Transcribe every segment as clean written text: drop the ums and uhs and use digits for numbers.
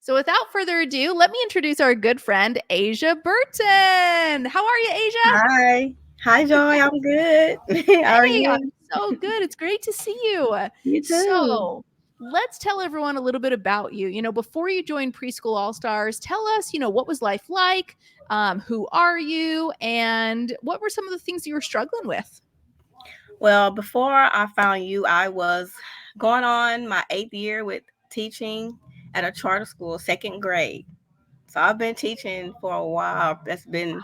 So without further ado, let me introduce our good friend, Asia Burton. How are you, Asia? Hi. Hi, Joy. I'm good. How are Hey, I'm you? so good. It's great to see you. You too. So let's tell everyone a little bit about you. Before you joined Preschool All Stars, tell us, what was life like? Who are you? And what were some of the things you were struggling with? Well, before I found you, I was going on my 8th year with teaching at a charter school, second grade. So I've been teaching for a while. That's been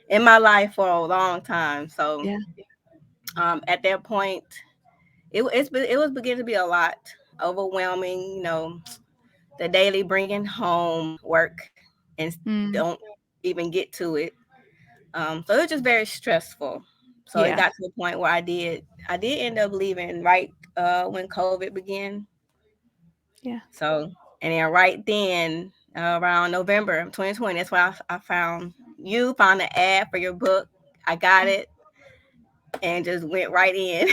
in my life for a long time. So Yeah. at that point, it was beginning to be a lot overwhelming. The daily bringing home work and Mm, don't even get to it. So it was just very stressful. So it yeah. got to the point where I did end up leaving right when COVID began. Yeah. So and then right then around November of 2020, that's when I found the ad for your book. I got it and just went right in.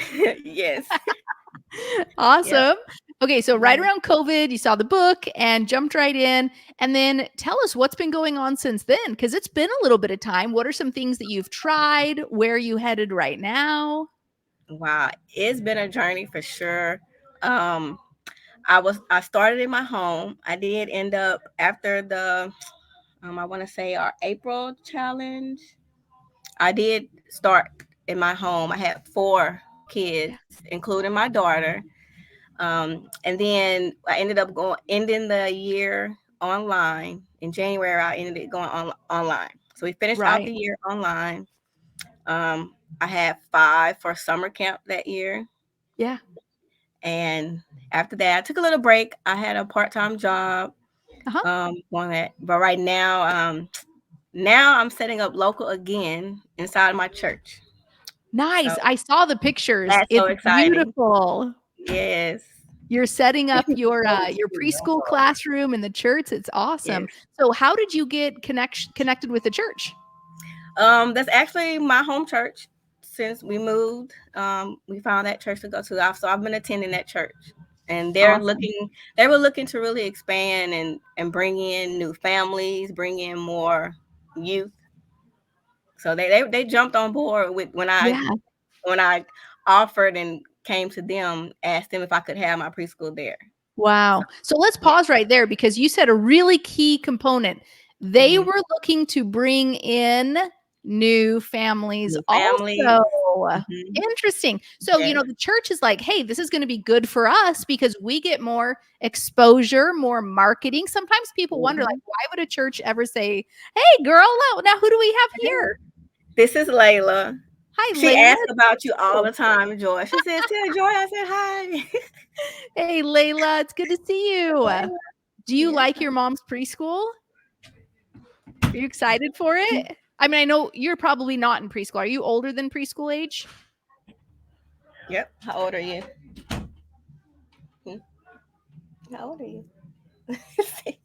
Yes. Yep. Awesome. Okay, so right Mhm. around COVID, you saw the book and jumped right in. And then tell us what's been going on since then, because it's been a little bit of time. What are some things that you've tried? Where are you headed right now? Wow, it's been a journey for sure. Um, I started in my home. I did end up after the I want to say our April challenge. I did start in my home. I had 4 kids, including my daughter. And then I ended up going ending the year online in January. I ended it going online. So we finished out Right. the year online. I had 5 for summer camp that year, Yeah. and after that, I took a little break. I had a part-time job Uh-huh. on that, but right now, now I'm setting up local again inside my church. So Nice. I saw the pictures. that's so It's exciting. beautiful. Yes. You're setting up your preschool classroom in the church. It's awesome. Yes. So how did you get connected with the church? That's actually my home church. Since we moved, we found that church to go to. So I've been attending that church, and Awesome. they were looking to really expand and bring in new families, bring in more youth. So they jumped on board with Yeah. when I offered and came to them, asked them if I could have my preschool there. So Wow. So let's yeah. pause right there because you said a really key component. They Mhm. were looking to bring in new families New families. also. Mhm. Interesting. So, Yes. the church is like, hey, this is going to be good for us because we get more exposure, more marketing. Sometimes people wonder, like, Mhm. why would a church ever say, hey, girl, now who do we have here? This is Layla. Hi, She Layla. asks about you all the time, Joy. She said, "Tell Joy I said hi." Hey, Layla, it's good to see you. Do you Yes. like your mom's preschool? Are you excited for it? I mean, I know you're probably not in preschool. Are you older than preschool age? Yep. How old are you? Hmm? How old are you? 6.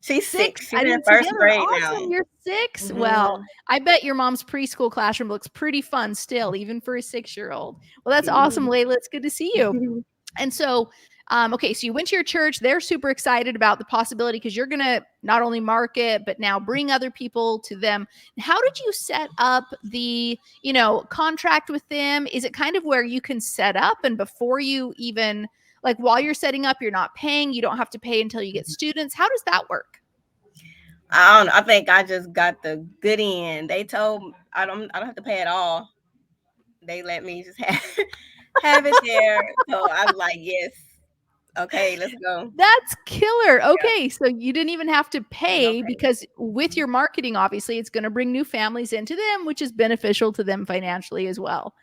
She's 6? 6. I She's in didn't see the first other one. grade now. Awesome, you're 6? Well, Mhm. I bet your mom's preschool classroom looks pretty fun still, even for a 6-year-old. Well, that's awesome, Mhm. Layla. It's good to see you. And so, okay, so you went to your church. They're super excited about the possibility because you're going to not only market, but now bring other people to them. How did you set up the, contract with them? Is it kind of where you can set up and before you even, like while you're setting up, you're not paying, you don't have to pay until you get students? How does that work? I don't know. I think I just got the good end. They told I don't have to pay at all. They let me just have have it there. So I was like, yes, okay, let's go. That's killer. Okay, so you didn't even have to No pay pay. because with your marketing, obviously, it's going to bring new families into them, which is beneficial to them financially as well.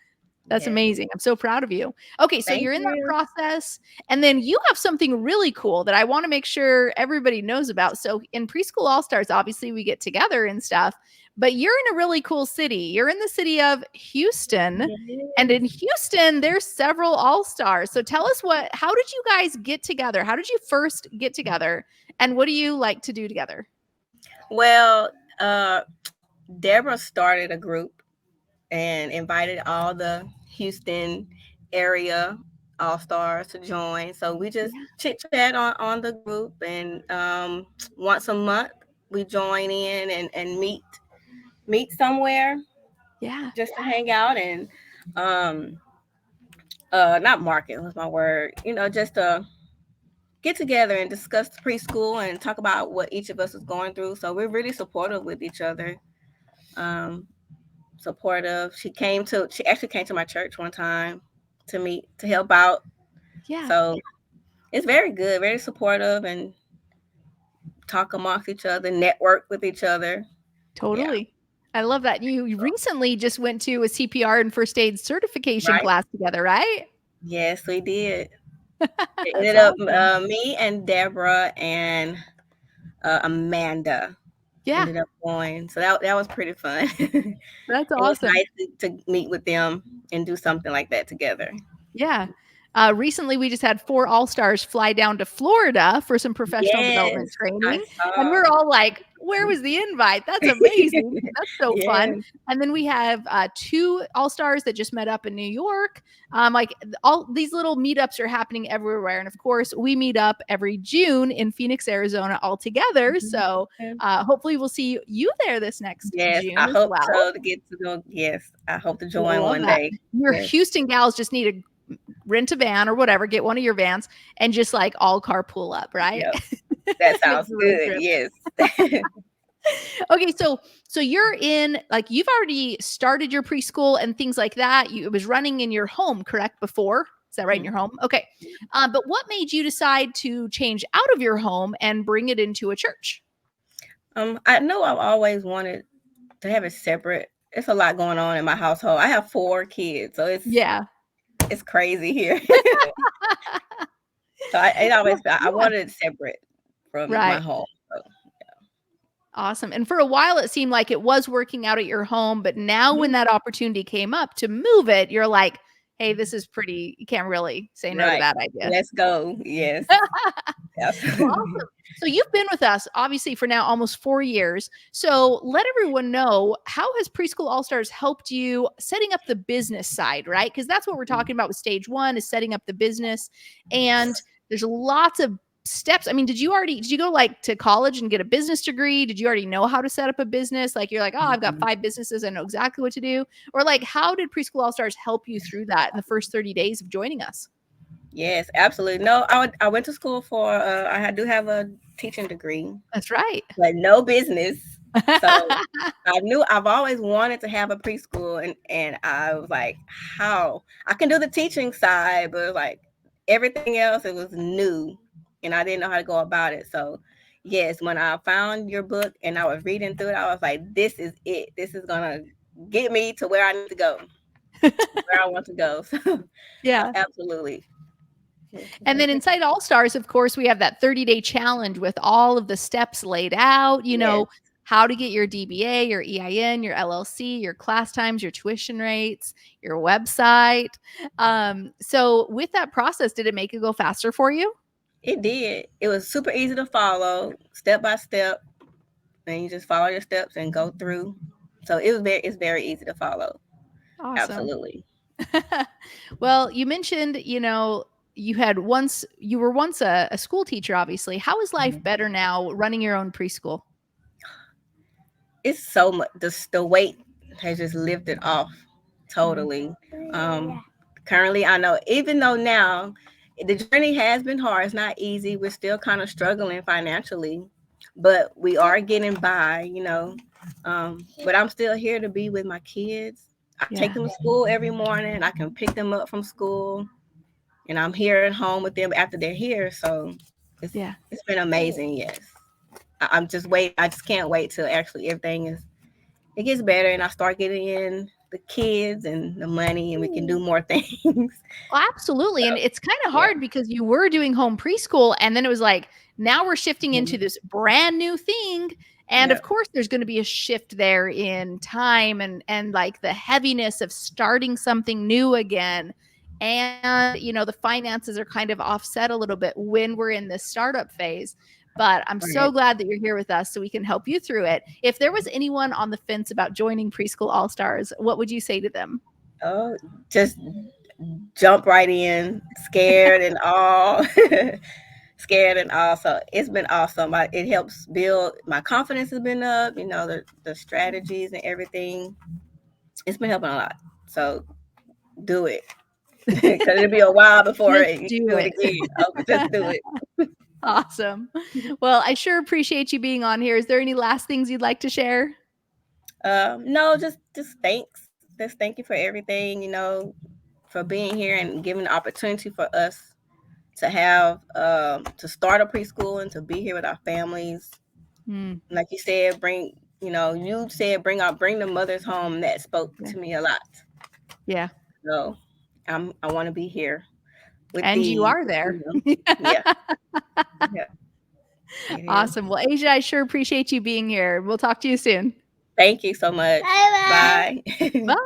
That's Yes. amazing. I'm so proud of you. Okay, so Thank you're in that you. process, and then you have something really cool that I want to make sure everybody knows about. So in Preschool All Stars, obviously we get together and stuff, but you're in a really cool city. You're in the city of Houston, and in Yes. Houston there's several All Stars. So tell us how did you guys get together? How did you first get together? And what do you like to do together? Well, Deborah started a group and invited all the Houston area all stars to join. So we just Yeah. chit chat on the group, and once a month we join in and meet somewhere Yeah. just to hang out and um not market was my word, just to get together and discuss the preschool and talk about what each of us is going through. So we're really supportive with each other. Um, Supportive. She actually came to my church one time to meet to help out. Yeah. So it's very good, very supportive, and talk amongst each other, network with each other. Yeah, Totally. I love that. You recently just went to a CPR and first aid certification right. class together, right? Yes, we did. It That's ended up awesome. me and Deborah and Amanda Yeah, ended up going. So that was pretty fun. It that's was awesome. nice to meet with them and do something like that together. Yeah. Recently, we just had 4 all-stars fly down to Florida for some professional Yes, development I training, and saw. we're all like, "Where was the invite? That's amazing. That's so fun." Yes, And then we have, 2 all-stars that just met up in New York. Like, all these little meetups are happening everywhere, and of course, we meet up every June in Phoenix, Arizona all together, so, hopefully we'll see you there this next yes. I June as hope well. so to get to know. Yes, I hope to I join love one that. day. Your Yes. Houston gals just need to rent a van or whatever, get one of your vans and just like all carpool up, right? Yep. That Make sounds the road good. trip. Yes. Okay, so you're in like you've already started your preschool and things like that. It was running in your home, correct? Before, is that right in Mhm. your home? Okay, but what made you decide to change out of your home and bring it into a church? I know I've always wanted to have it separate. It's a lot going on in my household. I have 4 kids, so Yeah. it's crazy here. So it always Well, I yeah. wanted it separate from my Right. home. So, Awesome. And for a while, it seemed like it was working out at your home. But now, when mhm. that opportunity came up to move it, you're like, hey, this is pretty, you can't really say no to Right. that idea. Let's go. Yes. Well, Absolutely. awesome. So you've been with us obviously for now almost 4 years. So let everyone know, how has Preschool All Stars helped you setting up the business side, right? Because that's what we're talking about with stage one is setting up the business. And there's lots of steps. I mean, did you go like to college and get a business degree? Did you already know how to set up a business? Like you're like, oh, I've got Mhm. 5 businesses. I know exactly what to do. Or like, how did Preschool All Stars help you through that in the first 30 days of joining us? Yes, absolutely. No, I went to school for do have a teaching degree, That's right. but no business. So I've always wanted to have a preschool, and I was like, how I can do the teaching side, but like everything else, it was new, and I didn't know how to go about it. So yes, when I found your book and I was reading through it, I was like, this is it. This is gonna get me to where I need to go, where I want to go. So Yeah. absolutely. And then inside All Stars, of course, we have that 30-day challenge with all of the steps laid out, Yes. how to get your DBA, your EIN, your LLC, your class times, your tuition rates, your website. So with that process, did it make it go faster for you? It did. It was super easy to follow, step by step, and you just follow your steps and go through. So it's very easy to follow. Awesome. Absolutely. Well, you mentioned, you were once a school teacher, obviously. How is life Mhm. better now running your own preschool? It's so much. The weight has just lifted off Mhm. totally. Currently, I know even though now the journey has been hard, it's not easy. We're still kind of struggling financially, but we are getting by. But I'm still here to be with my kids. I take Yeah. them to school every morning. I can pick them up from school, and I'm here at home with them after they're here. So it's Yeah. it's been amazing. Yes, I'm just wait. I just can't wait till actually everything is it gets better, and I start getting in the kids and the money, and we can do more things. Well, absolutely. So And it's kind of yeah. hard because you were doing home preschool and then it was like, now we're shifting into Mhm. this brand new thing. And of Yep. course there's going to be a shift there in time and like the heaviness of starting something new again. And the finances are kind of offset a little bit when we're in this startup phase. But I'm so Right. glad that you're here with us so we can help you through it. If there was anyone on the fence about joining Preschool All Stars, what would you say to them? Oh, just jump right in, scared and all. Scared and all. So it's been awesome. It helps build my confidence has been up, the strategies and everything. It's been helping a lot. So do it. Because it'll be a while before Just you do do it it. again. Just do it. Awesome. Well, I sure appreciate you being on here. Is there any last things you'd like to share? No, just thanks. Just thank you for everything, for being here and giving the opportunity for us to have to start a preschool and to be here with our families. Like you said, bring the mothers home. That spoke to me a lot. Yeah. So I want to be here with And you these. are there. Yeah. Yeah. It is. Awesome. Well, Asia, I sure appreciate you being here. We'll talk to you soon. Thank you so much. Bye. Bye.